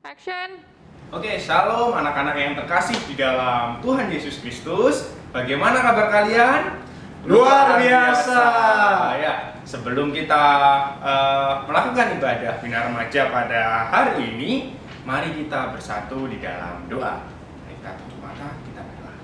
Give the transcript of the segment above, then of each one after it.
Action. Oke, shalom anak-anak yang terkasih di dalam Tuhan Yesus Kristus. Bagaimana kabar kalian? Luar biasa. Ya, sebelum kita melakukan ibadah Bina Remaja pada hari ini, mari kita bersatu di dalam doa. Mari kita tutup mata, kita berdoa.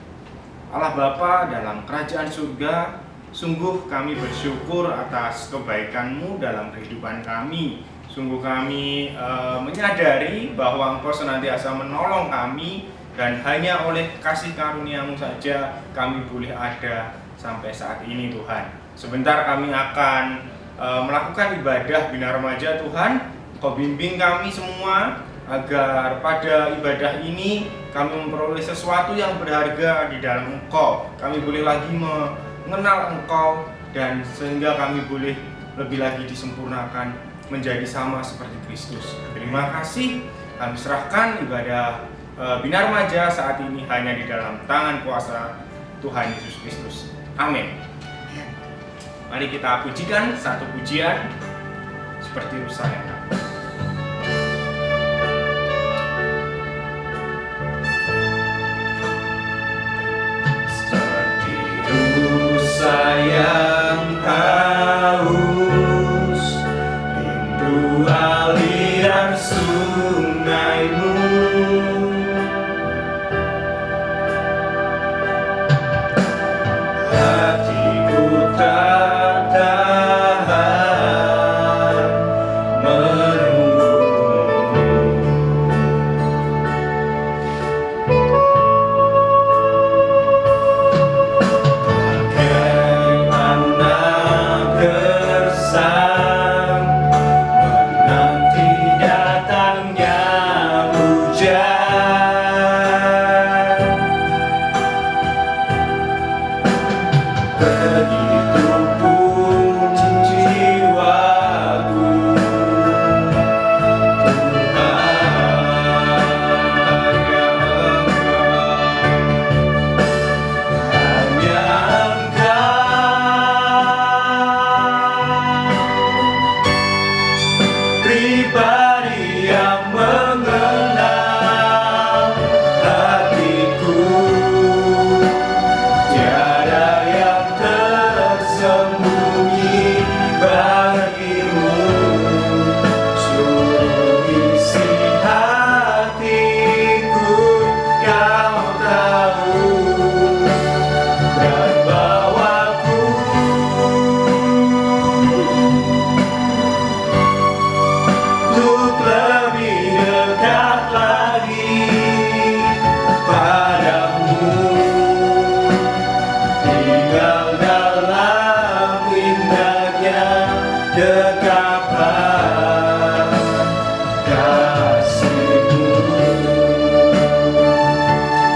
Allah Bapa dalam kerajaan surga, sungguh kami bersyukur atas kebaikan-Mu dalam kehidupan kami. Sungguh kami menyadari bahwa Engkau senantiasa menolong kami, dan hanya oleh kasih karunia-Mu saja kami boleh ada sampai saat ini Tuhan. Sebentar kami akan melakukan ibadah Bina Remaja Tuhan. Engkau bimbing kami semua agar pada ibadah ini kami memperoleh sesuatu yang berharga di dalam Engkau. Kami boleh lagi mengenal Engkau, dan sehingga kami boleh lebih lagi disempurnakan menjadi sama seperti Kristus. Terima kasih. Kami serahkan ibadah Bina Remaja saat ini hanya di dalam tangan kuasa Tuhan Yesus Kristus. Amin. Mari kita pujikan satu pujian seperti rusa yang damai. Seperti rusa yang haus, rindu aliran sungai-Mu. Hatiku tak tahan menunggu-Mu. Bagaimana gersang menanti datangnya hujan. Begitupun jiwaku, hanya Engkau, pribadi yang mengenal hatiku. Tiada yang tersembunyi bagimu. Seluruh isi hatiku Kau tahu, dan bawaku untuk lebih dekat lagi padamu. Tinggal dalam indahnya dekapan kasih-Mu.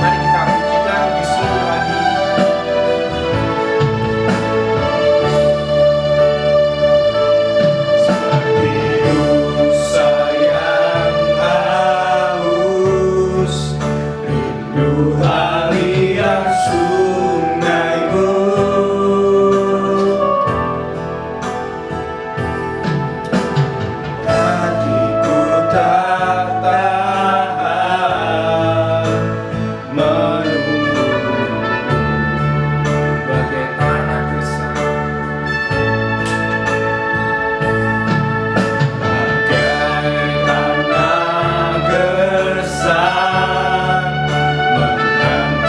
Mari kita pujikan Yesus lagi. Seperti rusa yang haus, rindu aliran sungai-Mu. Hatiku tak tahan menunggu-Mu. Bagai tanah gersang, bagai tanah gersang menanti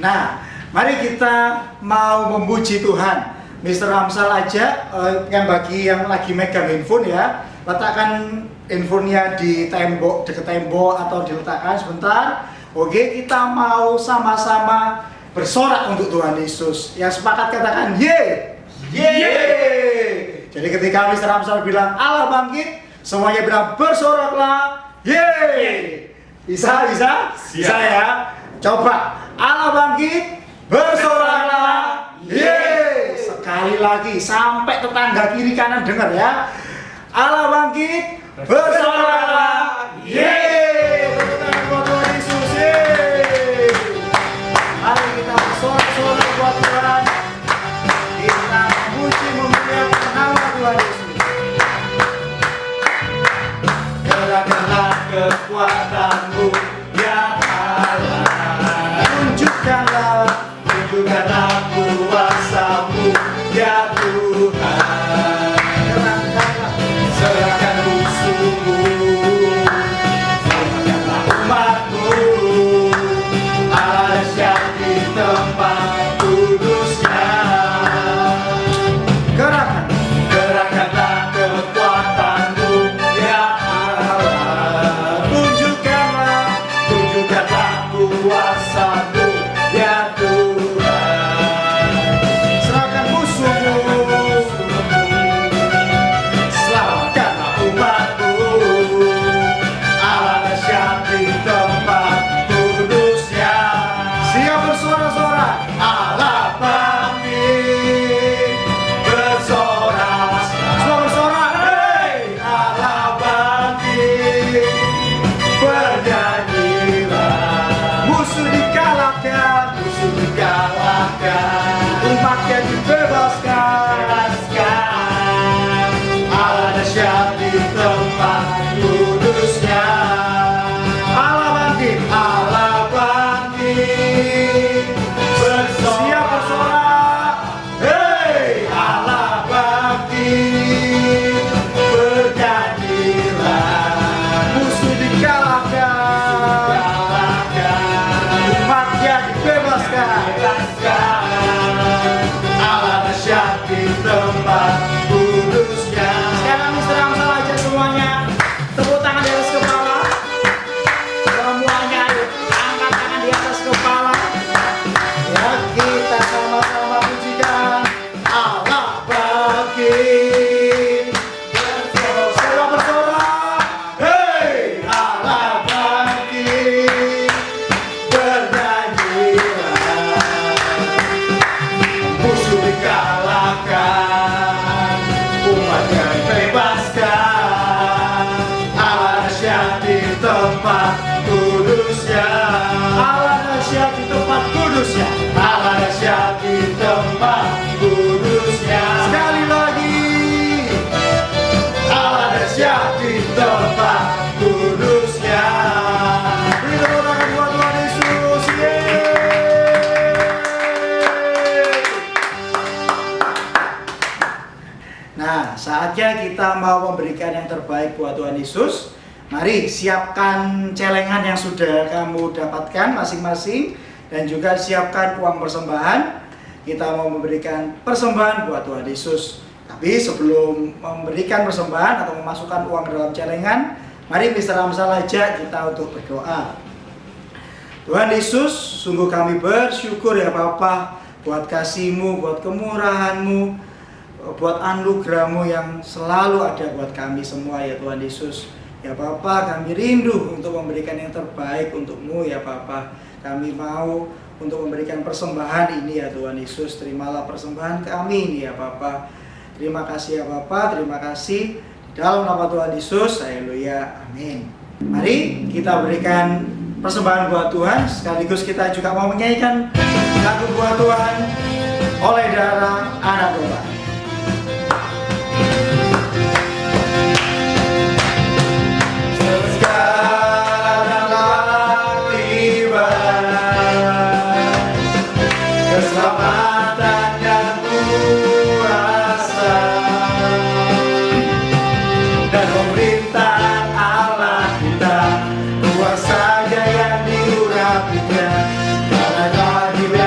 Nah, mari kita mau memuji Tuhan. Mr. Ramsal aja, yang bagi yang lagi megang handphone ya, letakkan handphonenya di tembok, deket tembok atau diletakkan sebentar. Oke, kita mau sama-sama bersorak untuk Tuhan Yesus. Yang sepakat katakan ye, ye. Jadi ketika Mr. Ramsal bilang Allah bangkit, semuanya bilang bersoraklah, ye. Bisa ya. Coba Allah bangkit, bersoraklah, ye. Sekali lagi sampai tetangga kiri kanan dengar ya. Allah bangkit, bersoraklah, ye. Tepuk tangan buat Tuhan Yesus, ye. Mari kita bersorak-sorak buat Tuhan. Kita memuji memuliakan nama Tuhan Yesus. Gerakkanlah kekuatan-Mu ya Allah. Tunjukkanlah kuasa-Mu ya Tuhan. Serahkan musuh-Mu, selamatkanlah umat-Mu. Allah dahsyat di tempat kudus-Nya. Gerakkanlah kekuatan-Mu ya Allah. Tunjukkanlah kuasa-Mu ya Tuhan. Serahkan musuh-Mu, selamatkanlah umat-Mu. Allah dahsyat di tempat kudus-Nya. Siap bersorak-sorak, Allah bangkit, bersorak, semua bersorak, hey, Allah bangkit, bernyanyilah, musuh dikalahkan, umatnya dibebaskan, Allah dahsyat di tempat kudus-Nya. Allah bangkit, siap bersorak, hey, Allah bangkit, bernyanyilah, musuh dikalahkan, umatnya dibebaskan, Allah dahsyat di tempat kudus-Nya. Sekarang Mr. Ramsal aja semuanya, tepuk tangan di atas kepala. Semuanya ayo, angkat tangan di atas kepala. Ya, kita sama-sama pujikan Allah bangkit. Semua bersorak, hey, Allah bangkit, bernyanyilah, musuh dikalahkan, umatnya dibebaskan, Allah dahsyat di tempat kudus-Nya. Allah dahsyat di tempat kudus-Nya. Allah dahsyat di tempat kudus-Nya. Sekali lagi, Allah dahsyat di tempat kudus-Nya. Beri tepuk tangan buat Tuhan Yesus, yeay. Nah, saatnya kita mau memberikan yang terbaik buat Tuhan Yesus. Mari siapkan celengan yang sudah kamu dapatkan masing-masing, dan juga siapkan uang persembahan. Kita mau memberikan persembahan buat Tuhan Yesus. Tapi sebelum memberikan persembahan atau memasukkan uang ke dalam celengan, mari Mr. Ramsal aja kita untuk berdoa. Tuhan Yesus, sungguh kami bersyukur ya Bapa, buat kasih-Mu, buat kemurahan-Mu, buat anugerah-Mu yang selalu ada buat kami semua ya Tuhan Yesus. Ya Bapa, kami rindu untuk memberikan yang terbaik untuk-Mu ya Bapa. Kami mau untuk memberikan persembahan ini ya Tuhan Yesus. Terimalah persembahan kami ini ya Bapa. Terima kasih ya Bapa, terima kasih. Dalam nama Tuhan Yesus, haleluya, amin. Mari kita berikan persembahan buat Tuhan. Sekaligus kita juga mau menyanyikan lagu buat Tuhan, Oleh Darah Anak Domba. Keselamatan dan kuasa dan pemerintahan Allah kita, kuasa yang diurapinya, karena keadilan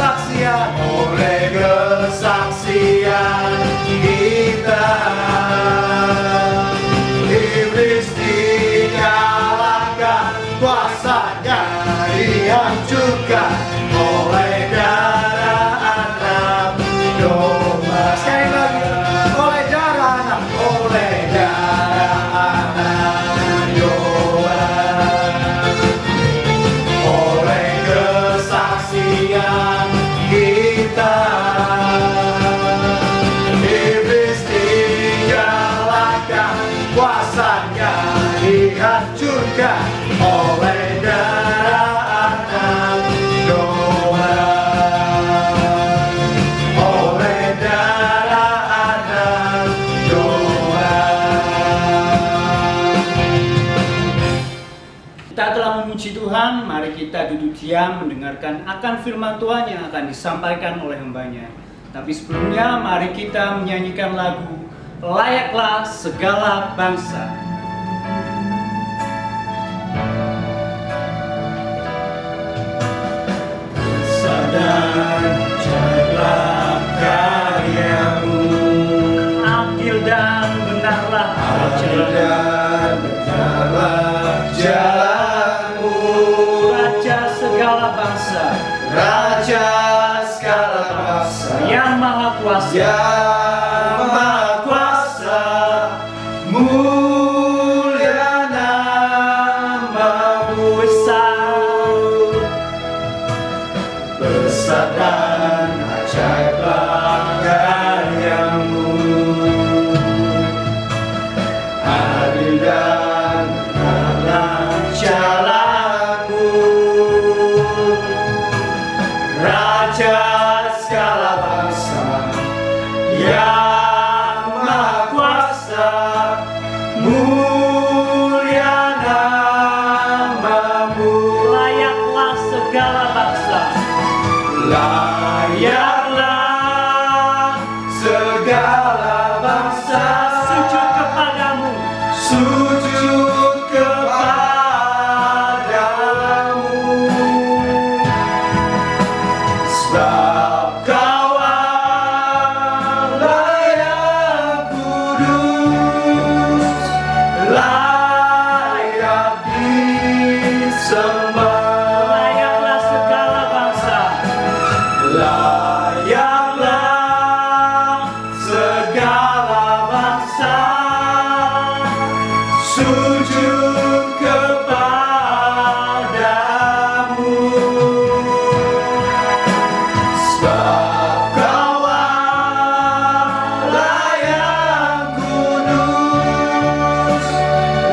kesaksian, oleh kesaksian kita. Iblis dikalahkan, kuasanya dihancurkan oleh darah anak domba. Sekali lagi, oleh darah anak, oleh darah anak domba, oleh kesaksian kita. Iblis dikalahkan, kuasanya dihancurkan oleh darah anak domba, oleh darah anak domba. Kita telah memuji Tuhan, mari kita duduk diam mendengarkan akan firman Tuhan yang akan disampaikan oleh hamba-Nya. Tapi sebelumnya mari kita menyanyikan lagu Layaklah Segala Bangsa. Sadar ajaiblah karyamu, Adil dan benarlah adil dan benarlah jalanmu, Raja segala bangsa, Raja segala bangsa, yang maha kuasa, yang maha kuasa, mulia namamu, besar dan ajaiblah karyamu, adil dan benarlah jalanmu, Raja segala bangsa, yang maha kuasa, mulia namamu. layaklah segala bangsa, Layaklah segala bangsa sujud kepadamu, sujud kepadamu, sebab Kau Allah yang kudus, layak disembah. layaklah segala bangsa, Layaklah segala bangsa sujud kepadamu, sebab Kau Allah yang kudus,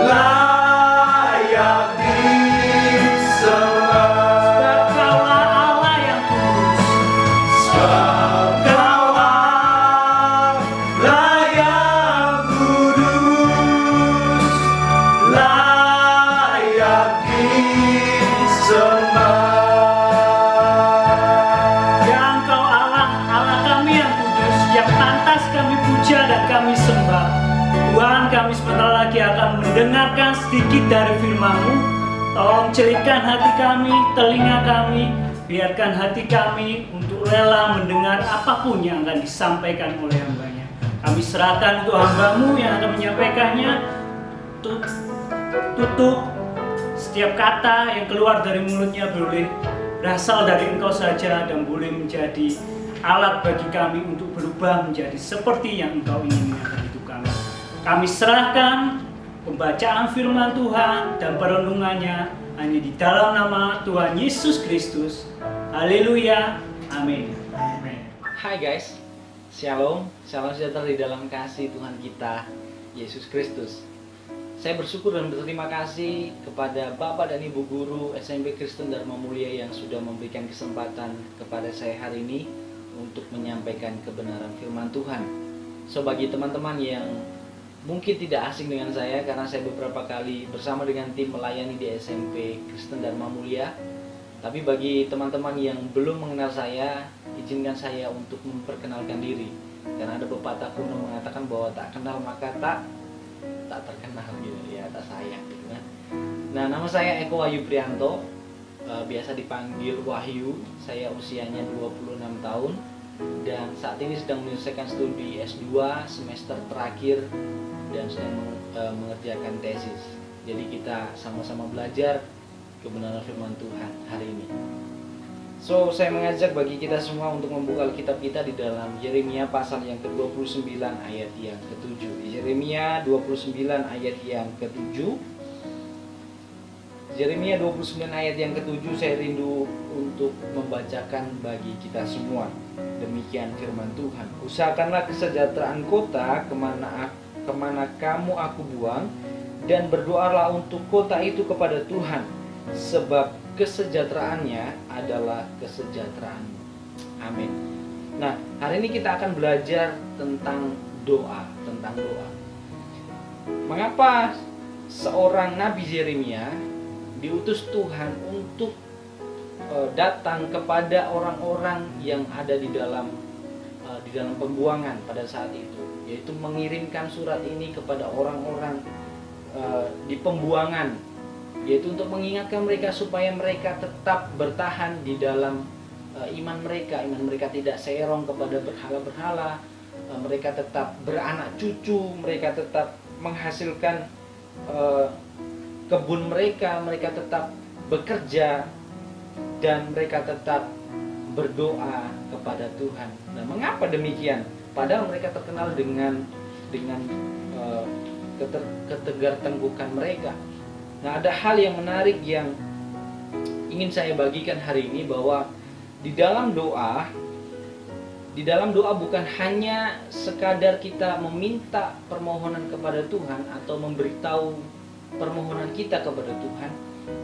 layak disembah. sebab Kaulah Allah yang kudus, Sebab Kau Allah yang kudus, layak disembah. ya Engkau Allah, Allah kami yang kudus, yang pantas kami puja dan kami sembah. Tuhan, kami sebentar lagi akan mendengarkan sedikit dari firman-Mu. Tolong celihkan hati kami, telinga kami, biarkan hati kami untuk rela mendengar apapun yang akan disampaikan oleh hamba-Nya. Kami serahkan untuk hamba-Mu yang akan menyampaikannya. Tutup setiap kata yang keluar dari mulutnya boleh berasal dari Engkau saja dan boleh menjadi alat bagi kami untuk berubah menjadi seperti yang Engkau inginkan hidup kami. Kami serahkan pembacaan firman Tuhan dan perenungannya hanya di dalam nama Tuhan Yesus Kristus. Haleluya. Amin. Hai guys, Shalom, salam sejahtera di dalam kasih Tuhan kita, Yesus Kristus. Saya bersyukur dan berterima kasih kepada Bapak dan Ibu Guru SMP Kristen Dharma Mulia yang sudah memberikan kesempatan kepada saya hari ini untuk menyampaikan kebenaran firman Tuhan. So bagi teman-teman yang mungkin tidak asing dengan saya karena saya beberapa kali bersama dengan tim melayani di SMP Kristen Dharma Mulia. Tapi bagi teman-teman yang belum mengenal saya, izinkan saya untuk memperkenalkan diri. Karena ada pepatah kuno mengatakan bahwa tak kenal maka tak terkenal gitu ya, tak sayang gitu kan. Nah, nama saya Eko Wahyu Prianto. biasa dipanggil Wahyu. Saya usianya 26 tahun dan saat ini sedang menyelesaikan studi S2 semester terakhir dan sedang mengerjakan tesis. Jadi kita sama-sama belajar kebenaran firman Tuhan hari ini. So, saya mengajak bagi kita semua untuk membuka Alkitab kita di dalam Yeremia pasal yang ke-29 ayat yang ke-7. Yeremia 29 ayat yang ke-7. Yeremia 29 ayat yang ke-7 saya rindu untuk membacakan bagi kita semua. Demikian firman Tuhan. Usahakanlah kesejahteraan kota kemana kamu aku buang, dan berdoalah untuk kota itu kepada Tuhan, sebab kesejahteraannya adalah kesejahteraanmu. Amin. Nah, hari ini kita akan belajar tentang doa, Mengapa seorang Nabi Yeremia diutus Tuhan untuk datang kepada orang-orang yang ada di dalam pembuangan pada saat itu, yaitu mengirimkan surat ini kepada orang-orang di pembuangan, yaitu untuk mengingatkan mereka supaya mereka tetap bertahan di dalam iman mereka tidak serong kepada berhala-berhala, mereka tetap beranak cucu, mereka tetap menghasilkan kebun mereka tetap bekerja, dan mereka tetap berdoa kepada Tuhan. Nah, mengapa demikian? Padahal mereka terkenal dengan ketegartenggukan mereka. Nah, ada hal yang menarik yang ingin saya bagikan hari ini, bahwa di dalam doa bukan hanya sekadar kita meminta permohonan kepada Tuhan atau memberitahu permohonan kita kepada Tuhan,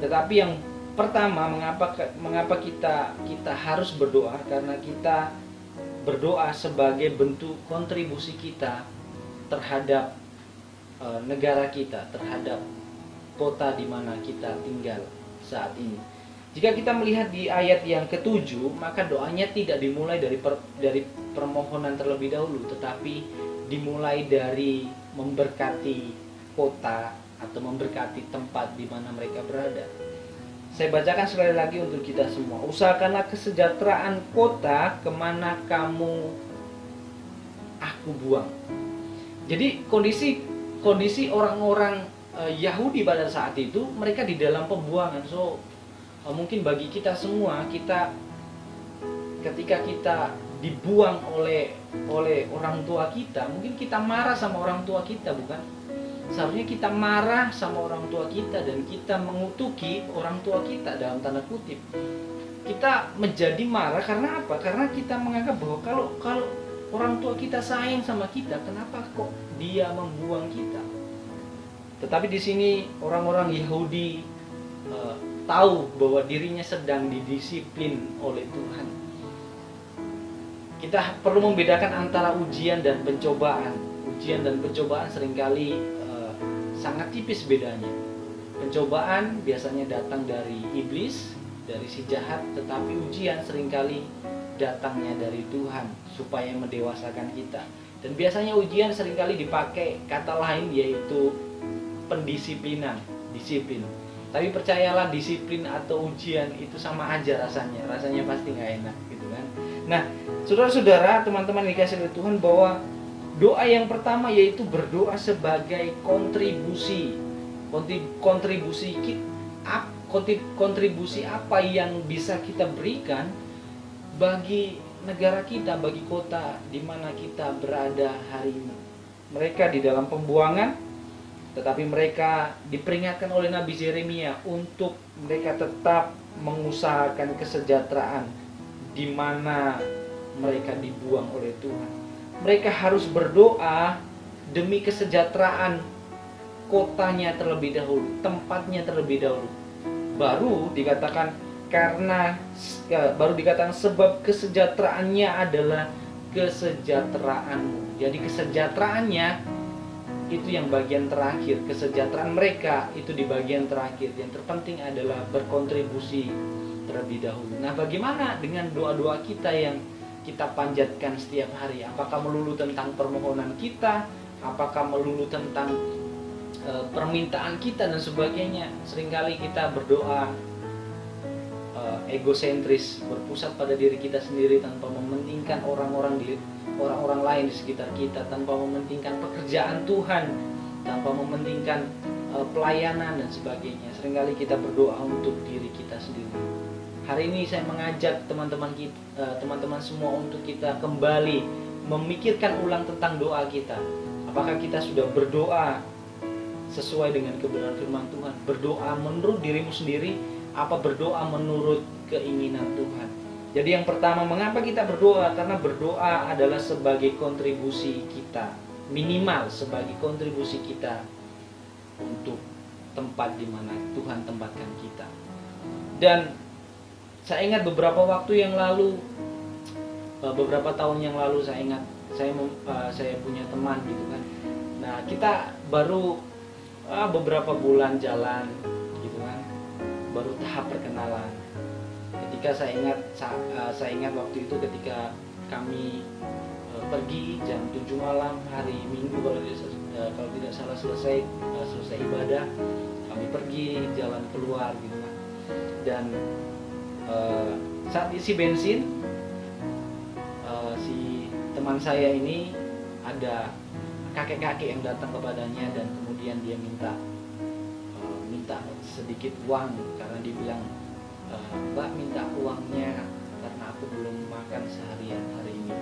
tetapi yang pertama, mengapa kita harus berdoa? Karena kita berdoa sebagai bentuk kontribusi kita terhadap negara kita, terhadap kota di mana kita tinggal saat ini. Jika kita melihat di ayat yang ke-7, maka doanya tidak dimulai dari permohonan terlebih dahulu, tetapi dimulai dari memberkati kota atau memberkati tempat di mana mereka berada. Saya bacakan sekali lagi untuk kita semua. Usahakanlah kesejahteraan kota kemana kamu aku buang. Jadi kondisi orang-orang Yahudi pada saat itu, mereka di dalam pembuangan. So mungkin bagi kita semua, ketika kita dibuang oleh orang tua kita, mungkin kita marah sama orang tua kita, bukan? Seharusnya kita marah sama orang tua kita dan kita mengutuki orang tua kita dalam tanda kutip. Kita menjadi marah karena apa? Karena kita menganggap bahwa kalau orang tua kita sayang sama kita, kenapa kok dia membuang kita? Tetapi di sini orang-orang Yahudi tahu bahwa dirinya sedang didisiplin oleh Tuhan. Kita perlu membedakan antara ujian dan pencobaan. Ujian dan pencobaan seringkali sangat tipis bedanya. Pencobaan biasanya datang dari iblis, dari si jahat, tetapi ujian seringkali datangnya dari Tuhan supaya mendewasakan kita. Dan biasanya ujian seringkali dipakai kata lain, yaitu pendisiplinan, disiplin. Tapi percayalah, disiplin atau ujian itu sama aja rasanya pasti nggak enak gitu kan. Nah, saudara-saudara, teman-teman dikasih oleh Tuhan, bahwa doa yang pertama yaitu berdoa sebagai kontribusi apa yang bisa kita berikan bagi negara kita, bagi kota di mana kita berada hari ini. Mereka di dalam pembuangan, tetapi mereka diperingatkan oleh Nabi Yeremia untuk mereka tetap mengusahakan kesejahteraan di mana mereka dibuang oleh Tuhan. Mereka harus berdoa demi kesejahteraan kotanya terlebih dahulu, tempatnya terlebih dahulu. Baru dikatakan sebab kesejahteraannya adalah kesejahteraanmu. Jadi kesejahteraannya itu yang bagian terakhir, kesejahteraan mereka itu di bagian terakhir. Yang terpenting adalah berkontribusi terlebih dahulu. Nah, bagaimana dengan doa-doa kita yang kita panjatkan setiap hari? Apakah melulu tentang permohonan kita? Apakah melulu tentang permintaan kita dan sebagainya? Seringkali kita berdoa egosentris, berpusat pada diri kita sendiri tanpa mementingkan orang-orang lain di sekitar kita, tanpa mementingkan pekerjaan Tuhan, tanpa mementingkan pelayanan dan sebagainya. Seringkali kita berdoa untuk diri kita sendiri. Hari ini saya mengajak teman-teman semua untuk kita kembali memikirkan ulang tentang doa kita. Apakah kita sudah berdoa sesuai dengan kebenaran firman Tuhan? Berdoa menurut dirimu sendiri, apa berdoa menurut keinginan Tuhan? Jadi yang pertama, mengapa kita berdoa? Karena berdoa adalah sebagai kontribusi kita, minimal sebagai kontribusi kita untuk tempat di mana Tuhan tempatkan kita. Dan saya ingat beberapa tahun yang lalu saya ingat saya punya teman gitu kan. Nah, kita baru beberapa bulan jalan gitu kan, baru tahap perkenalan. Ketika saya ingat waktu itu ketika kami pergi jam 7 malam hari Minggu kalau tidak salah selesai ibadah, kami pergi jalan keluar gitu kan. Dan saat isi bensin, si teman saya ini ada kakek-kakek yang datang kepadanya dan kemudian dia minta sedikit uang karena dia bilang, Mbak minta uangnya karena aku belum makan seharian hari ini.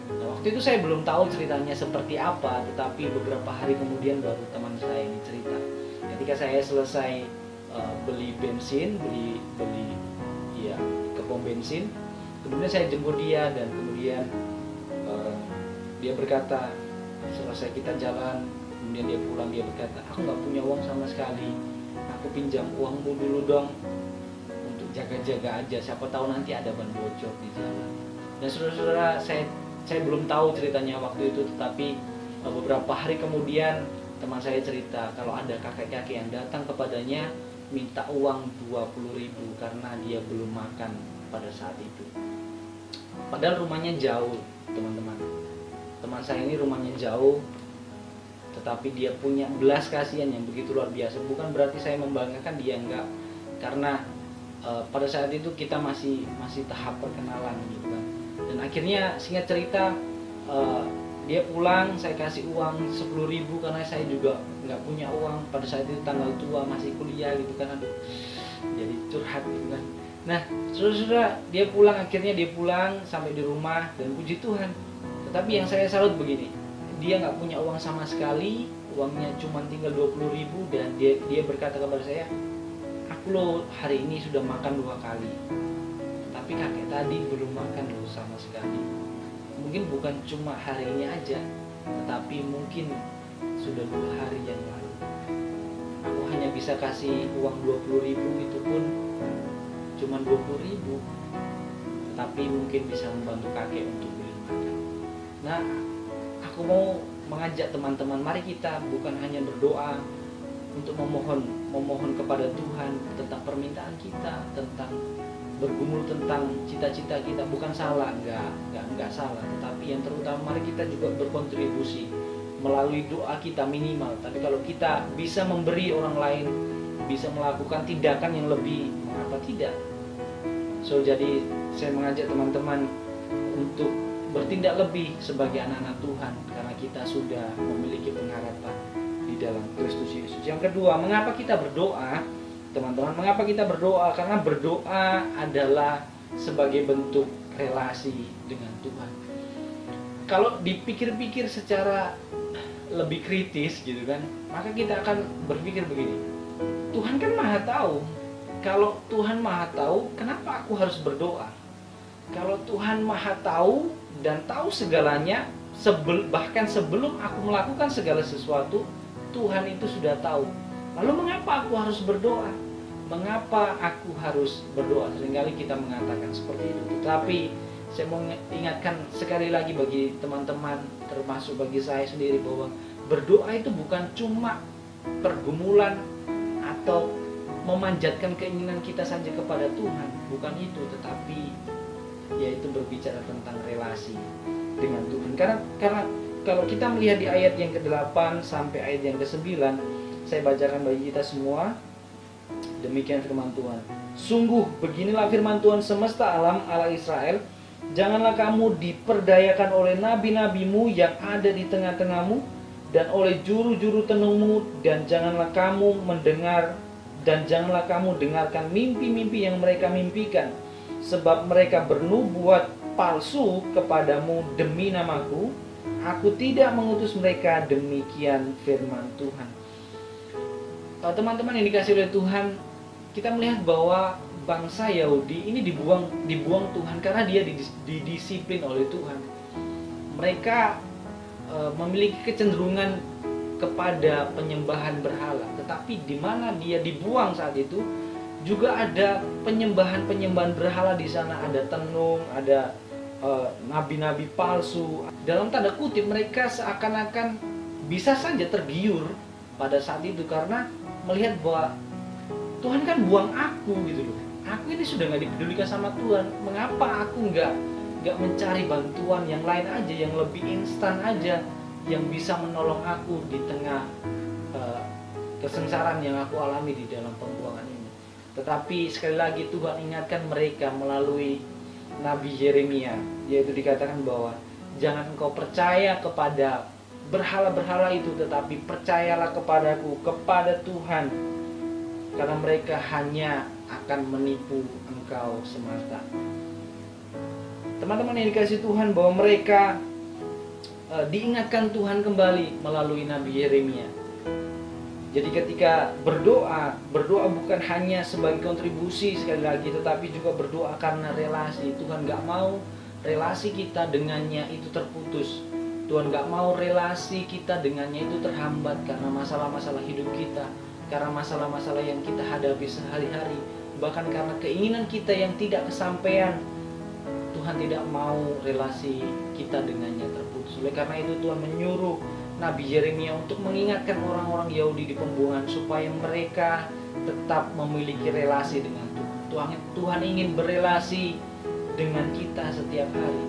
Nah, waktu itu saya belum tahu ceritanya seperti apa, tetapi beberapa hari kemudian baru teman saya ini cerita. Ketika saya selesai beli bensin, ke pom bensin, kemudian saya jemput dia dan kemudian dia berkata, selesai kita jalan, kemudian dia pulang, dia berkata, aku nggak punya uang sama sekali, aku pinjam uangmu dulu dong untuk jaga-jaga aja, siapa tahu nanti ada ban bocor di jalan. Dan saudara-saudara, saya belum tahu ceritanya waktu itu, tetapi beberapa hari kemudian teman saya cerita kalau ada kakek-kakek yang datang kepadanya minta uang 20.000 karena dia belum makan pada saat itu. Padahal rumahnya jauh, teman-teman. Teman saya ini rumahnya jauh, tetapi dia punya belas kasihan yang begitu luar biasa. Bukan berarti saya membanggakan dia, enggak, karena pada saat itu kita masih tahap perkenalan gitu kan. Dan akhirnya singkat cerita, dia pulang, saya kasih uang 10.000 karena saya juga nggak punya uang pada saat itu, tanggal tua, masih kuliah gitu kan. Aduh, jadi curhat gitu kan. Nah, saudara-saudara, akhirnya dia pulang sampai di rumah dan puji Tuhan. Tetapi yang saya salut begini, dia nggak punya uang sama sekali, uangnya cuma tinggal 20.000 dan dia berkata kepada saya, aku loh hari ini sudah makan 2 kali, tapi kakek tadi belum makan loh sama sekali. Mungkin bukan cuma hari ini aja, tetapi mungkin sudah 2 hari yang lalu. Aku hanya bisa kasih uang 20.000, itu pun cuma 20.000, tapi mungkin bisa membantu kakek untuk beli makan. Nah, aku mau mengajak teman-teman, mari kita bukan hanya berdoa untuk memohon kepada Tuhan tentang permintaan kita, tentang bergumul tentang cita-cita kita, bukan salah, enggak salah, tetapi yang terutama mari kita juga berkontribusi melalui doa kita minimal. Tapi kalau kita bisa memberi orang lain, bisa melakukan tindakan yang lebih, mengapa tidak? So, jadi saya mengajak teman-teman untuk bertindak lebih sebagai anak-anak Tuhan karena kita sudah memiliki pengharapan di dalam Kristus Yesus. Yang kedua, mengapa kita berdoa? Teman-teman, mengapa kita berdoa? Karena berdoa adalah sebagai bentuk relasi dengan Tuhan. Kalau dipikir-pikir secara lebih kritis gitu kan, maka kita akan berpikir begini, Tuhan kan Maha Tahu. Kalau Tuhan Maha Tahu, kenapa aku harus berdoa? Kalau Tuhan Maha Tahu dan tahu segalanya, bahkan sebelum aku melakukan segala sesuatu, Tuhan itu sudah tahu. Lalu mengapa aku harus berdoa? Mengapa aku harus berdoa? Seringkali kita mengatakan seperti itu. Tetapi saya mau ingatkan sekali lagi bagi teman-teman, termasuk bagi saya sendiri, bahwa berdoa itu bukan cuma pergumulan atau memanjatkan keinginan kita saja kepada Tuhan. Bukan itu, tetapi yaitu berbicara tentang relasi dengan Tuhan. Karena kalau kita melihat di ayat yang ke-8 sampai ayat yang ke-9, saya bacakan bagi kita semua. Demikian firman Tuhan. Sungguh beginilah firman Tuhan semesta alam, Allah Israel, janganlah kamu diperdayakan oleh nabi-nabimu yang ada di tengah-tengahmu dan oleh juru-juru tenungmu, dan janganlah kamu dengarkan mimpi-mimpi yang mereka mimpikan, sebab mereka bernubuat palsu kepadamu demi namaku. Aku tidak mengutus mereka, demikian firman Tuhan. Teman-teman yang dikasih oleh Tuhan, kita melihat bahwa bangsa Yahudi ini dibuang Tuhan karena dia didisiplin oleh Tuhan. Mereka memiliki kecenderungan kepada penyembahan berhala, tetapi di mana dia dibuang saat itu juga ada penyembahan berhala di sana, ada tenung, ada nabi-nabi palsu. Dalam tanda kutip, mereka seakan-akan bisa saja tergiur pada saat itu karena melihat bahwa Tuhan kan buang aku gitu loh. Aku ini sudah nggak dipedulikan sama Tuhan. Mengapa aku nggak mencari bantuan yang lain aja, yang lebih instan aja, yang bisa menolong aku di tengah kesengsaraan yang aku alami di dalam pembuangan ini. Tetapi sekali lagi Tuhan ingatkan mereka melalui Nabi Yeremia, yaitu dikatakan bahwa jangan engkau percaya kepada berhala-berhala itu, tetapi percayalah kepadaku, kepada Tuhan, karena mereka hanya akan menipu engkau semata. Teman-teman yang dikasih Tuhan, bahwa mereka diingatkan Tuhan kembali melalui Nabi Yeremia. Jadi ketika berdoa bukan hanya sebagai kontribusi sekali lagi, tetapi juga berdoa karena relasi. Tuhan gak mau relasi kita dengannya itu terputus. Tuhan gak mau relasi kita dengannya itu terhambat karena masalah-masalah hidup kita, karena masalah-masalah yang kita hadapi sehari-hari, bahkan karena keinginan kita yang tidak kesampaian. Tuhan tidak mau relasi kita dengannya terputus. Oleh karena itu Tuhan menyuruh Nabi Yeremia untuk mengingatkan orang-orang Yahudi di pembuangan supaya mereka tetap memiliki relasi dengan Tuhan. Tuhan ingin berelasi dengan kita setiap hari.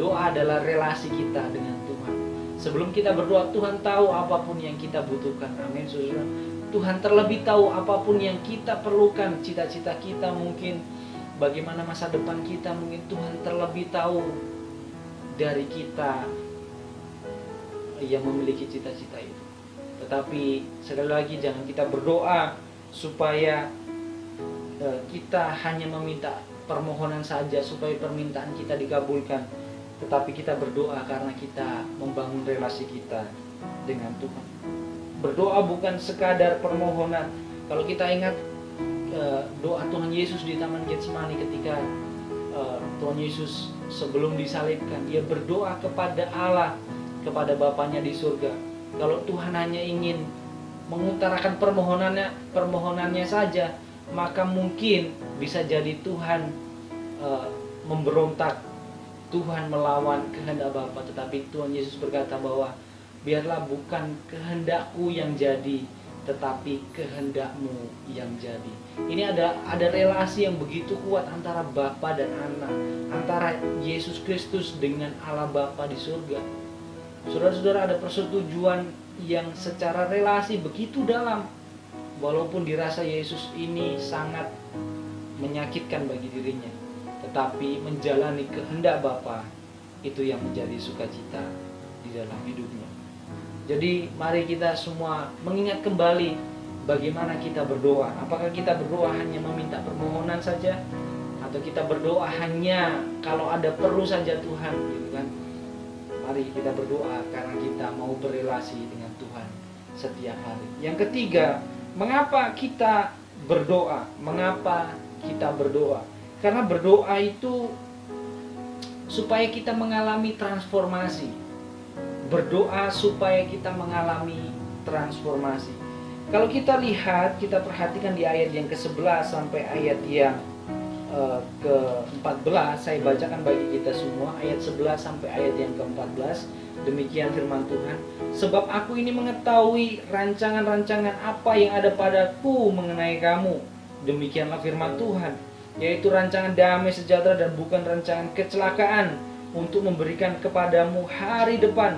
Doa adalah relasi kita dengan Tuhan. Sebelum kita berdoa, Tuhan tahu apapun yang kita butuhkan. Amin, saudara. Tuhan terlebih tahu apapun yang kita perlukan, cita-cita kita mungkin, bagaimana masa depan kita mungkin, Tuhan terlebih tahu dari kita yang memiliki cita-cita itu. Tetapi sekali lagi jangan kita berdoa supaya kita hanya meminta permohonan saja supaya permintaan kita dikabulkan, tetapi kita berdoa karena kita membangun relasi kita dengan Tuhan. Berdoa bukan sekadar permohonan. Kalau kita ingat doa Tuhan Yesus di Taman Getsemani ketika Tuhan Yesus sebelum disalibkan, dia berdoa kepada Allah, kepada Bapanya di surga. Kalau Tuhan hanya ingin mengutarakan permohonannya saja, maka mungkin bisa jadi Tuhan memberontak, Tuhan melawan kehendak Bapa. Tetapi Tuhan Yesus berkata bahwa biarlah bukan kehendakku yang jadi, tetapi kehendakmu yang jadi. Ini ada relasi yang begitu kuat antara Bapa dan Anak, antara Yesus Kristus dengan Allah Bapa di surga. Saudara-saudara, ada persetujuan yang secara relasi begitu dalam. Walaupun dirasa Yesus ini sangat menyakitkan bagi dirinya, tetapi menjalani kehendak Bapa itu yang menjadi sukacita di dalam hidupnya. Jadi mari kita semua mengingat kembali bagaimana kita berdoa. Apakah kita berdoa hanya meminta permohonan saja, atau kita berdoa hanya kalau ada perlu saja Tuhan, gitu kan? Mari kita berdoa karena kita mau berelasi dengan Tuhan setiap hari. Yang ketiga, mengapa kita berdoa? Mengapa kita berdoa? Karena berdoa itu supaya kita mengalami transformasi. Berdoa supaya kita mengalami transformasi. Kalau kita lihat, kita perhatikan di ayat yang ke-11 sampai ayat yang ke-14, saya bacakan bagi kita semua ayat 11 sampai ayat yang ke-14. Demikian firman Tuhan. Sebab aku ini mengetahui rancangan-rancangan apa yang ada padaku mengenai kamu. Demikianlah firman Tuhan, yaitu rancangan damai sejahtera dan bukan rancangan kecelakaan, untuk memberikan kepadamu hari depan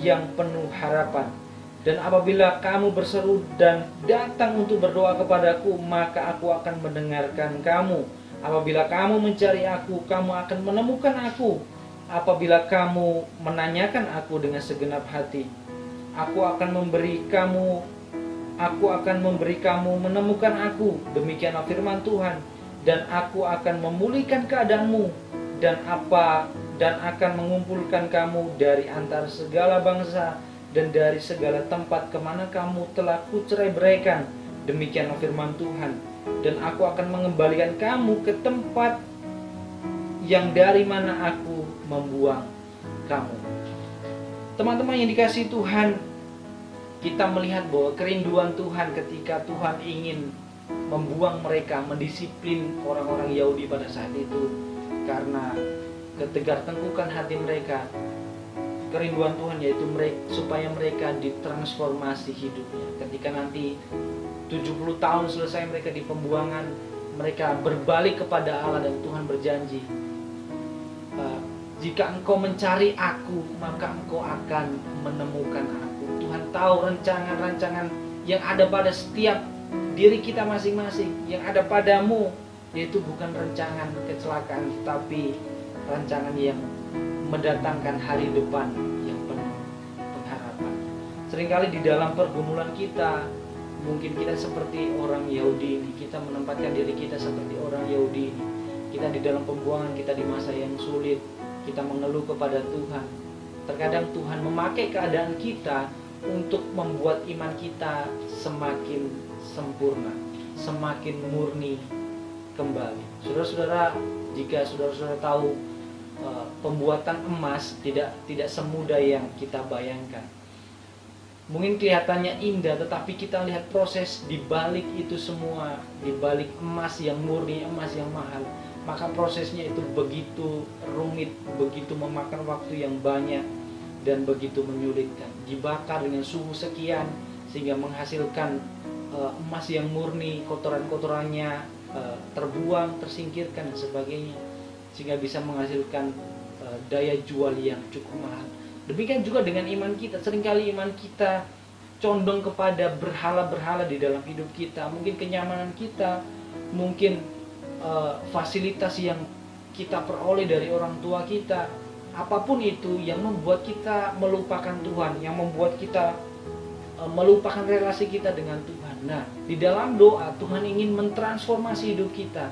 yang penuh harapan. Dan apabila kamu berseru dan datang untuk berdoa kepadaku, maka aku akan mendengarkan kamu. Apabila kamu mencari aku, kamu akan menemukan aku. Apabila kamu menanyakan aku dengan segenap hati, aku akan memberi kamu menemukan aku. Demikianlah firman Tuhan. Dan aku akan memulihkan keadaanmu dan akan mengumpulkan kamu dari antara segala bangsa dan dari segala tempat kemana kamu telah kucerai-beraikan. Demikianlah firman Tuhan. Dan aku akan mengembalikan kamu ke tempat yang dari mana aku membuang kamu. Teman-teman yang dikasihi Tuhan, kita melihat bahwa kerinduan Tuhan ketika Tuhan ingin membuang mereka, mendisiplin orang-orang Yahudi pada saat itu karena ketegar tengkukan hati mereka. Kerinduan Tuhan yaitu supaya mereka ditransformasi hidupnya. Ketika nanti 70 tahun selesai mereka di pembuangan, mereka berbalik kepada Allah dan Tuhan berjanji, jika engkau mencari aku, maka engkau akan menemukan aku. Tuhan tahu rancangan-rancangan yang ada pada setiap diri kita masing-masing. Yang ada padamu yaitu bukan rancangan kecelakaan, tapi rancangan yang mendatangkan hari depan yang penuh pengharapan. Seringkali di dalam pergumulan kita, mungkin kita seperti orang Yahudi ini. Kita menempatkan diri kita seperti orang Yahudi ini. Kita di dalam pembuangan, kita di masa yang sulit, kita mengeluh kepada Tuhan. Terkadang Tuhan memakai keadaan kita untuk membuat iman kita semakin sempurna, semakin murni kembali. Saudara-saudara, jika saudara-saudara tahu, pembuatan emas tidak semudah yang kita bayangkan. Mungkin kelihatannya indah, tetapi kita lihat proses di balik itu semua, di balik emas yang murni, emas yang mahal, maka prosesnya itu begitu rumit, begitu memakan waktu yang banyak dan begitu menyulitkan. Dibakar dengan suhu sekian sehingga menghasilkan emas yang murni, kotoran-kotorannya terbuang, tersingkirkan dan sebagainya, sehingga bisa menghasilkan daya jual yang cukup mahal. Demikian juga dengan iman kita. Seringkali iman kita condong kepada berhala-berhala di dalam hidup kita. Mungkin kenyamanan kita, mungkin fasilitas yang kita peroleh dari orang tua kita. Apapun itu yang membuat kita melupakan Tuhan, yang membuat kita melupakan relasi kita dengan Tuhan. Nah, di dalam doa Tuhan ingin mentransformasi hidup kita.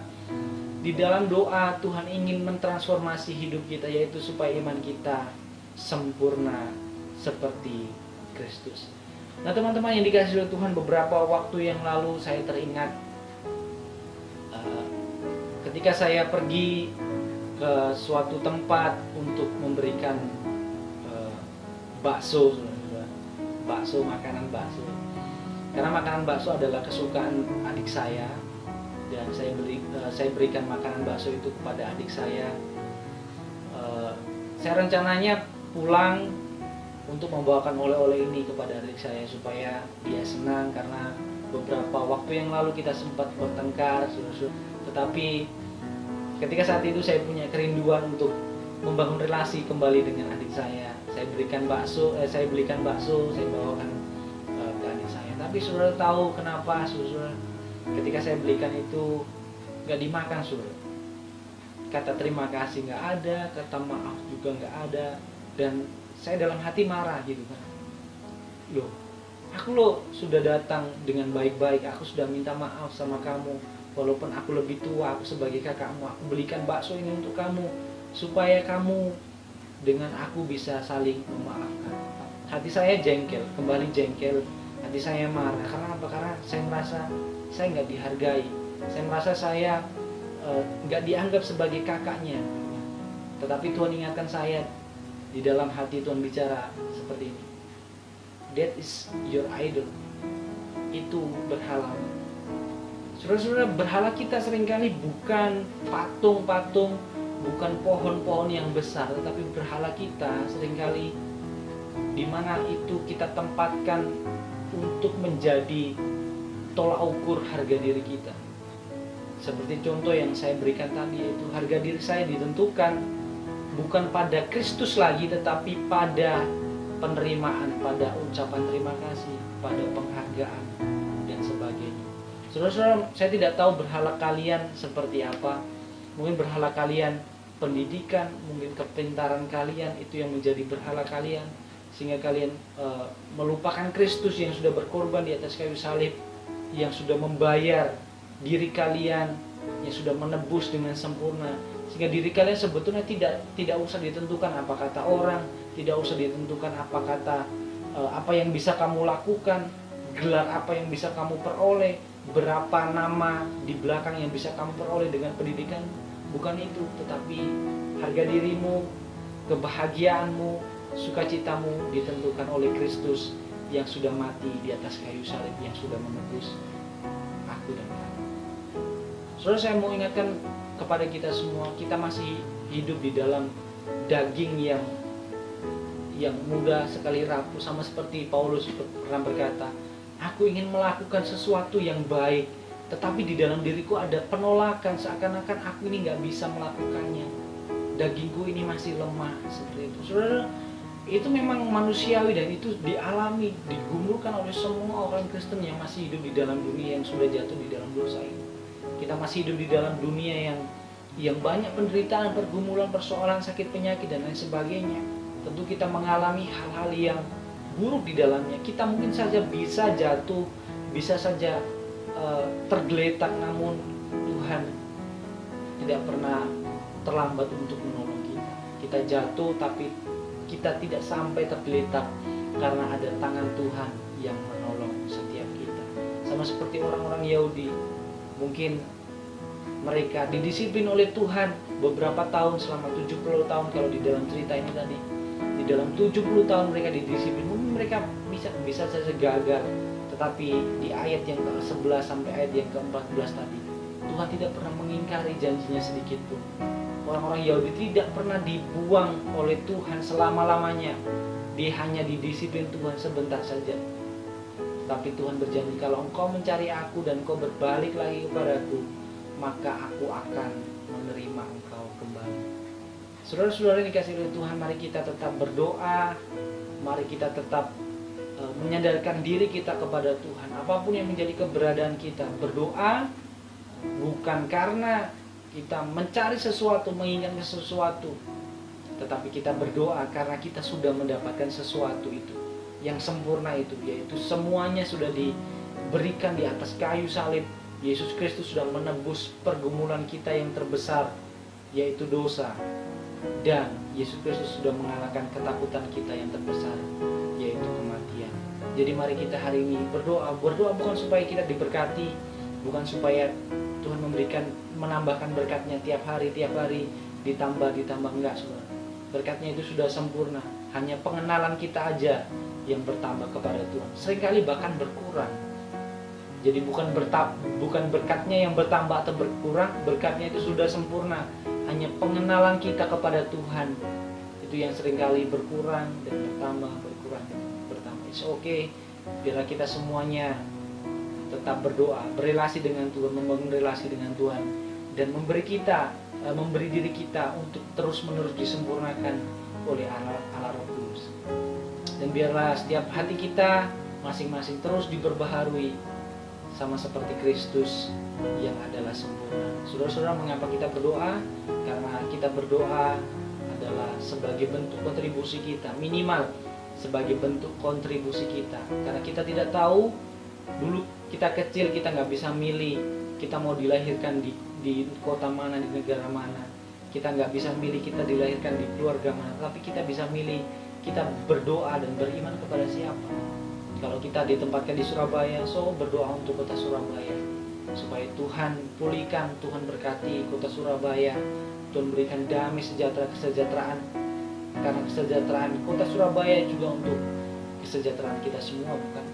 Di dalam doa Tuhan ingin mentransformasi hidup kita, yaitu supaya iman kita sempurna seperti Kristus. Nah, teman-teman yang dikasihi oleh Tuhan, beberapa waktu yang lalu saya teringat ketika saya pergi ke suatu tempat untuk memberikan bakso, makanan bakso. Karena makanan bakso adalah kesukaan adik saya, dan saya berikan makanan bakso itu kepada adik saya. Saya rencananya pulang untuk membawakan oleh-oleh ini kepada adik saya supaya dia senang, karena beberapa waktu yang lalu kita sempat bertengkar, tetapi ketika saat itu saya punya kerinduan untuk membangun relasi kembali dengan adik saya. Saya belikan bakso, saya bawakan ke adik saya. Tapi saudara tahu kenapa, saudara? Ketika saya belikan itu nggak dimakan, saudara. Kata terima kasih nggak ada, kata maaf juga nggak ada, dan saya dalam hati marah gitu kan. Aku sudah datang dengan baik-baik, aku sudah minta maaf sama kamu. Walaupun aku lebih tua, aku sebagai kakakmu, aku belikan bakso ini untuk kamu, supaya kamu dengan aku bisa saling memaafkan. Hati saya jengkel, kembali jengkel. Hati saya marah, karena apa? Karena saya merasa saya nggak dihargai. Saya merasa saya nggak dianggap sebagai kakaknya. Tetapi Tuhan ingatkan saya, di dalam hati Tuhan bicara seperti ini. That is your idol. Itu berhala. Saudara-saudara, berhala kita seringkali bukan patung-patung, bukan pohon-pohon yang besar, tetapi berhala kita seringkali di mana itu kita tempatkan untuk menjadi tolak ukur harga diri kita. Seperti contoh yang saya berikan tadi, yaitu harga diri saya ditentukan bukan pada Kristus lagi, tetapi pada penerimaan, pada ucapan terima kasih, pada penghargaan dan sebagainya. Saudara-saudara, saya tidak tahu berhala kalian seperti apa. Mungkin berhala kalian pendidikan, mungkin kepintaran kalian itu yang menjadi berhala kalian, sehingga kalian melupakan Kristus yang sudah berkorban di atas kayu salib, yang sudah membayar diri kalian, yang sudah menebus dengan sempurna, sehingga diri kalian sebetulnya tidak usah ditentukan apa kata orang, tidak usah ditentukan apa yang bisa kamu lakukan, gelar apa yang bisa kamu peroleh, berapa nama di belakang yang bisa kamu peroleh dengan pendidikan. Bukan itu, tetapi harga dirimu, kebahagiaanmu, sukacitamu ditentukan oleh Kristus yang sudah mati di atas kayu salib, yang sudah menebus aku dan kamu. Saudara, saya mau ingatkan kepada kita semua, kita masih hidup di dalam daging yang mudah sekali rapuh, sama seperti Paulus pernah berkata, aku ingin melakukan sesuatu yang baik, tetapi di dalam diriku ada penolakan, seakan-akan aku ini nggak bisa melakukannya. Dagingku ini masih lemah, seperti itu. Saudara, itu memang manusiawi dan itu dialami, digumulkan oleh semua orang Kristen yang masih hidup di dalam dunia yang sudah jatuh di dalam dosa ini. Kita masih hidup di dalam dunia yang banyak penderitaan, pergumulan, persoalan, sakit, penyakit dan lain sebagainya. Tentu kita mengalami hal-hal yang buruk di dalamnya. Kita mungkin saja bisa jatuh, bisa saja tergeletak, namun Tuhan tidak pernah terlambat untuk menolong kita. Kita jatuh tapi kita tidak sampai tergeletak karena ada tangan Tuhan yang menolong setiap kita. Sama seperti orang-orang Yahudi, mungkin mereka didisiplin oleh Tuhan beberapa tahun, selama 70 tahun kalau di dalam cerita ini tadi. Di dalam 70 tahun mereka didisiplin, mungkin mereka bisa saja gagal. Tetapi di ayat yang ke-11 sampai ayat yang ke-14 tadi, Tuhan tidak pernah mengingkari janjinya sedikit pun. Orang-orang Yahudi tidak pernah dibuang oleh Tuhan selama-lamanya. Dia hanya didisiplin Tuhan sebentar saja. Tapi Tuhan berjanji, kalau engkau mencari aku dan engkau berbalik lagi kepadaku, maka aku akan menerima engkau kembali. Saudara-saudara yang dikasihi oleh Tuhan, mari kita tetap berdoa, mari kita tetap menyadarkan diri kita kepada Tuhan. Apapun yang menjadi keberadaan kita, berdoa bukan karena kita mencari sesuatu, menginginkan sesuatu, tetapi kita berdoa karena kita sudah mendapatkan sesuatu itu, yang sempurna itu, yaitu semuanya sudah diberikan di atas kayu salib. Yesus Kristus sudah menebus pergumulan kita yang terbesar, yaitu dosa, dan Yesus Kristus sudah mengalahkan ketakutan kita yang terbesar, yaitu kematian. Jadi mari kita hari ini berdoa bukan supaya kita diberkati, bukan supaya Tuhan menambahkan berkatnya tiap hari ditambah, enggak, saudara. Berkatnya itu sudah sempurna, hanya pengenalan kita aja yang bertambah kepada Tuhan. Seringkali bahkan berkurang. Jadi bukan berkatnya yang bertambah atau berkurang, berkatnya itu sudah sempurna. Hanya pengenalan kita kepada Tuhan itu yang seringkali berkurang dan bertambah. It's okay, biarlah kita semuanya tetap berdoa, berrelasi dengan Tuhan, membangun relasi dengan Tuhan, dan memberi diri kita untuk terus-menerus disempurnakan oleh Allah Roh Kudus. Dan biarlah setiap hati kita masing-masing terus diperbaharui sama seperti Kristus yang adalah sempurna. Saudara-saudara, mengapa kita berdoa? Karena kita berdoa adalah sebagai bentuk kontribusi kita, minimal sebagai bentuk kontribusi kita. Karena kita tidak tahu, dulu kita kecil kita nggak bisa milih kita mau dilahirkan di kota mana, di negara mana. Kita nggak bisa milih kita dilahirkan di keluarga mana, tapi kita bisa milih kita berdoa dan beriman kepada siapa. Kalau kita ditempatkan di Surabaya, so berdoa untuk kota Surabaya, supaya Tuhan pulihkan, Tuhan berkati kota Surabaya, Tuhan berikan damai, sejahtera, kesejahteraan. Karena kesejahteraan kota Surabaya juga untuk kesejahteraan kita semua, bukan?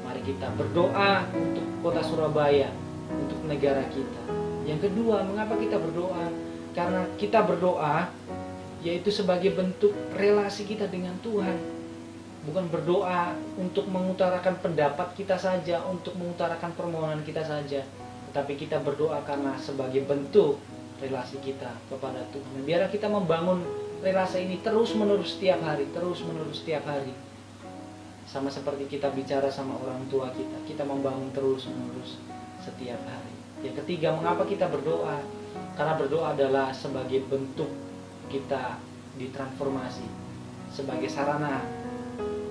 Mari kita berdoa untuk kota Surabaya, untuk negara kita. Yang kedua, mengapa kita berdoa? Karena kita berdoa yaitu sebagai bentuk relasi kita dengan Tuhan. Bukan berdoa untuk mengutarakan pendapat kita saja, untuk mengutarakan permohonan kita saja, tetapi kita berdoa karena sebagai bentuk relasi kita kepada Tuhan. Dan biarlah kita membangun relasi ini terus menerus setiap hari, Sama seperti kita bicara sama orang tua kita, kita membangun terus-menerus setiap hari. Yang ketiga, mengapa kita berdoa? Karena berdoa adalah sebagai bentuk kita ditransformasi, sebagai sarana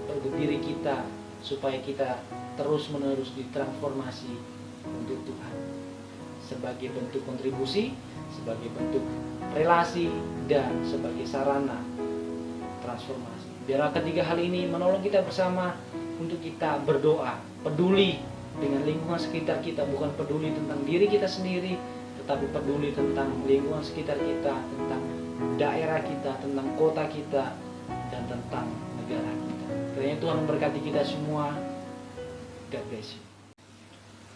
untuk diri kita, supaya kita terus-menerus ditransformasi untuk Tuhan, sebagai bentuk kontribusi, sebagai bentuk relasi, dan sebagai sarana transformasi. Biarlah ketiga hal ini menolong kita bersama untuk kita berdoa, peduli dengan lingkungan sekitar kita, bukan peduli tentang diri kita sendiri, tetapi peduli tentang lingkungan sekitar kita, tentang daerah kita, tentang kota kita, dan tentang negara kita. Kiranya Tuhan memberkati kita semua. God bless you.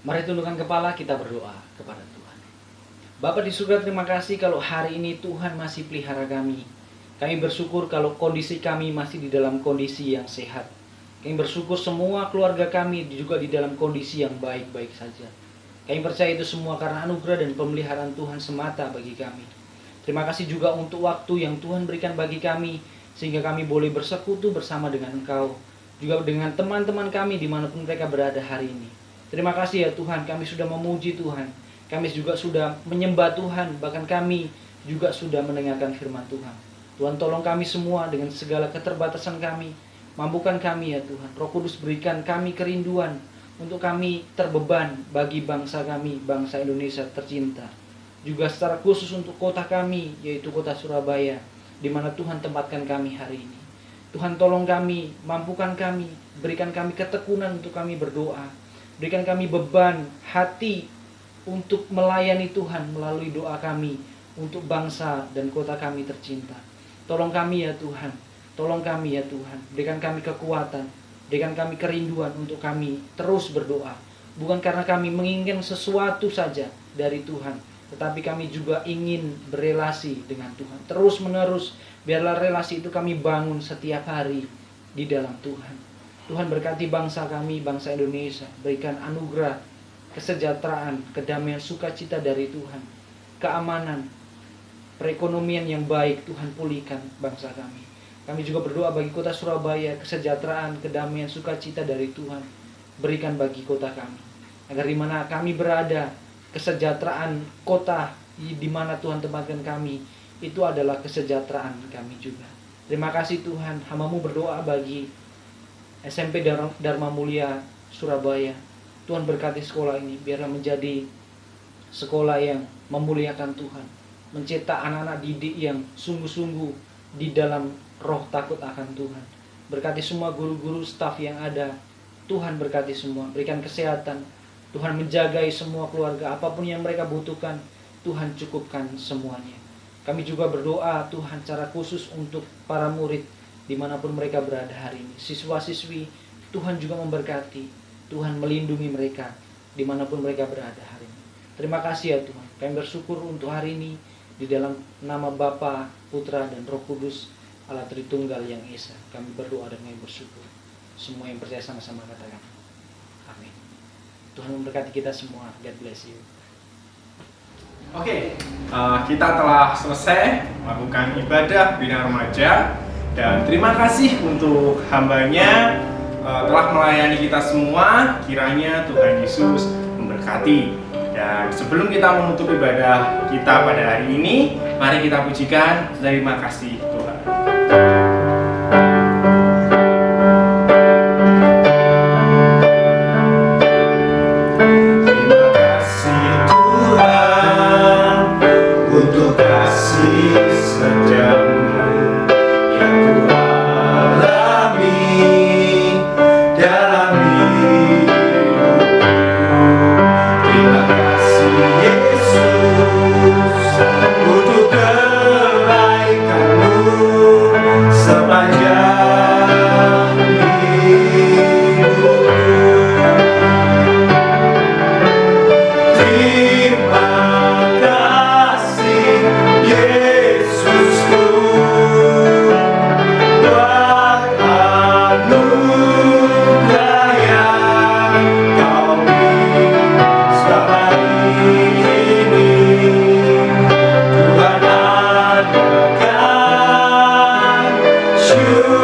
Mari tundukkan kepala, kita berdoa kepada Tuhan. Bapa di surga, terima kasih kalau hari ini Tuhan masih pelihara kami. Kami bersyukur kalau kondisi kami masih di dalam kondisi yang sehat. Kami bersyukur semua keluarga kami juga di dalam kondisi yang baik-baik saja. Kami percaya itu semua karena anugerah dan pemeliharaan Tuhan semata bagi kami. Terima kasih juga untuk waktu yang Tuhan berikan bagi kami, sehingga kami boleh bersekutu bersama dengan Engkau, juga dengan teman-teman kami dimanapun mereka berada hari ini. Terima kasih ya Tuhan, kami sudah memuji Tuhan, kami juga sudah menyembah Tuhan, bahkan kami juga sudah mendengarkan firman Tuhan. Tuhan, tolong kami semua dengan segala keterbatasan kami, mampukan kami ya Tuhan. Roh Kudus, berikan kami kerinduan untuk kami terbeban bagi bangsa kami, bangsa Indonesia tercinta. Juga secara khusus untuk kota kami, yaitu kota Surabaya, di mana Tuhan tempatkan kami hari ini. Tuhan, tolong kami, mampukan kami, berikan kami ketekunan untuk kami berdoa. Berikan kami beban hati untuk melayani Tuhan melalui doa kami untuk bangsa dan kota kami tercinta. Tolong kami ya Tuhan, tolong kami ya Tuhan. Berikan kami kekuatan, berikan kami kerinduan untuk kami terus berdoa. Bukan karena kami menginginkan sesuatu saja dari Tuhan, tetapi kami juga ingin berelasi dengan Tuhan. Terus menerus, biarlah relasi itu kami bangun setiap hari di dalam Tuhan. Tuhan, berkati bangsa kami, bangsa Indonesia. Berikan anugerah, kesejahteraan, kedamaian, sukacita dari Tuhan. Keamanan, perekonomian yang baik, Tuhan pulihkan bangsa kami. Kami juga berdoa bagi kota Surabaya, kesejahteraan, kedamaian, sukacita dari Tuhan. Berikan bagi kota kami. Agar di mana kami berada, kesejahteraan kota di mana Tuhan tempatkan kami, itu adalah kesejahteraan kami juga. Terima kasih Tuhan, hamba-Mu berdoa bagi SMP Dharma Mulia Surabaya. Tuhan, berkati sekolah ini, biarlah menjadi sekolah yang memuliakan Tuhan, mencetak anak-anak didik yang sungguh-sungguh di dalam roh takut akan Tuhan. Berkati semua guru-guru, staf yang ada. Tuhan, berkati semua, berikan kesehatan. Tuhan, menjagai semua keluarga, apapun yang mereka butuhkan, Tuhan cukupkan semuanya. Kami juga berdoa Tuhan secara khusus untuk para murid dimanapun mereka berada hari ini. Siswa-siswi, Tuhan juga memberkati. Tuhan melindungi mereka dimanapun mereka berada hari ini. Terima kasih ya Tuhan. Kami bersyukur untuk hari ini di dalam nama Bapa, Putra, dan Roh Kudus, Allah Tritunggal yang Esa. Kami berdoa dan kami bersyukur. Semua yang percaya sama-sama katakan amin. Tuhan memberkati kita semua. God bless you. Oke, kita telah selesai melakukan ibadah Bina Remaja, dan terima kasih untuk hambanya telah melayani kita semua. Kiranya Tuhan Yesus memberkati. Dan sebelum kita menutup ibadah kita pada hari ini, mari kita pujikan terima kasih Tuhan. You